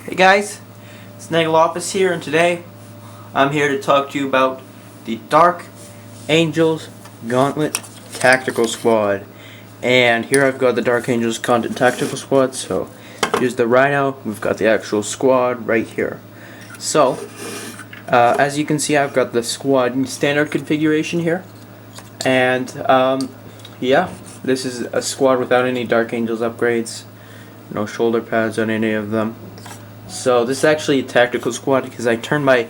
Hey guys, Snagglopus here, and today I'm here to talk to you about the Dark Angels Gauntlet Tactical Squad. And here I've got the Dark Angels Gauntlet Tactical Squad, so here's the Rhino, we've got the actual squad right here. So, as you can see, I've got the squad standard configuration here. And, yeah, this is a squad without any Dark Angels upgrades. No shoulder pads on any of them. So this is actually a tactical squad because I turned my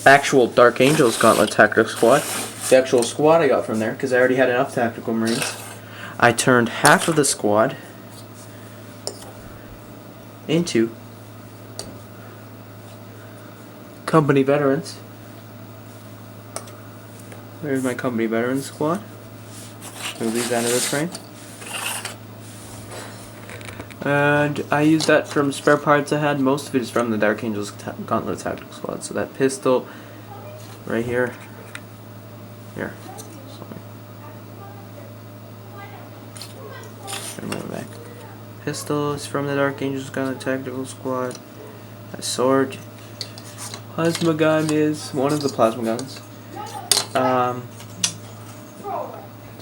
actual Dark Angels Gauntlet Tactical Squad, the actual squad I got from there, because I already had enough Tactical Marines. I turned half of the squad into company veterans. There's my company veterans squad. Move these out of this frame. And I used that from spare parts I had. Most of it is from the Dark Angels Gauntlet Tactical Squad. So that pistol right here. Here. Move it back. Pistol is from the Dark Angels Gauntlet Tactical Squad. A sword. Plasma gun is one of the plasma guns.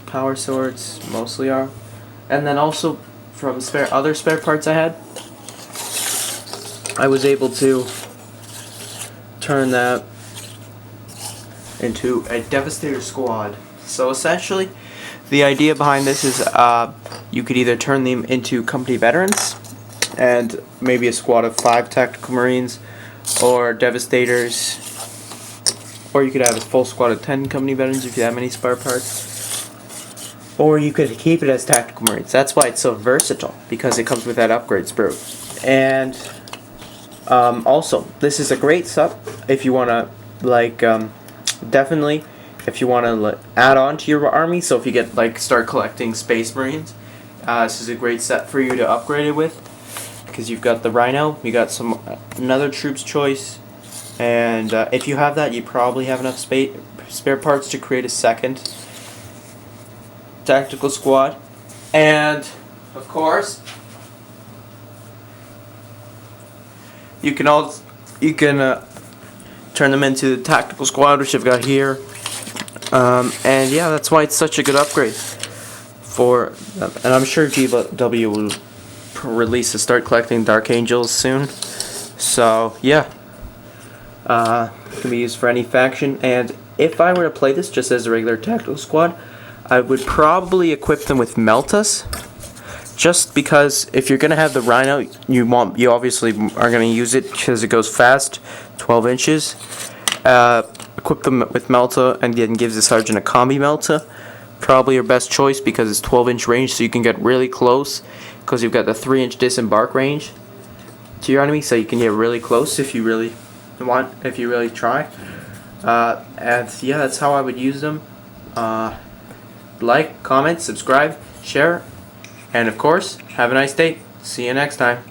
Power swords mostly are. And then also from other spare parts I had, I was able to turn that into a Devastator squad. So essentially, the idea behind this is you could either turn them into company veterans and maybe a squad of 5 tactical marines, or Devastators, or you could have a full squad of 10 company veterans if you have many spare parts. Or you could keep it as tactical marines. That's why it's so versatile, because it comes with that upgrade sprue. And also, this is a great sub if you want to, definitely, if you want to add on to your army. So if you get start collecting Space Marines, this is a great set for you to upgrade it with, because you've got the Rhino, you got another troops choice, and if you have that, you probably have enough spare parts to create a second tactical squad. And of course, you can turn them into the tactical squad, which I've got here. And yeah, that's why it's such a good upgrade for. And I'm sure GW will release to start collecting Dark Angels soon. So yeah, it can be used for any faction. And if I were to play this just as a regular tactical squad, I would probably equip them with Meltas, just because if you're gonna have the Rhino, you obviously are gonna use it because it goes fast, 12 inches. Equip them with Melta, and then gives the sergeant a combi Melta. Probably your best choice because it's 12-inch range, so you can get really close because you've got the 3-inch disembark range to your enemy, so you can get really close if you really try. And yeah, that's how I would use them. Like, comment, subscribe, share, and of course, have a nice day. See you next time.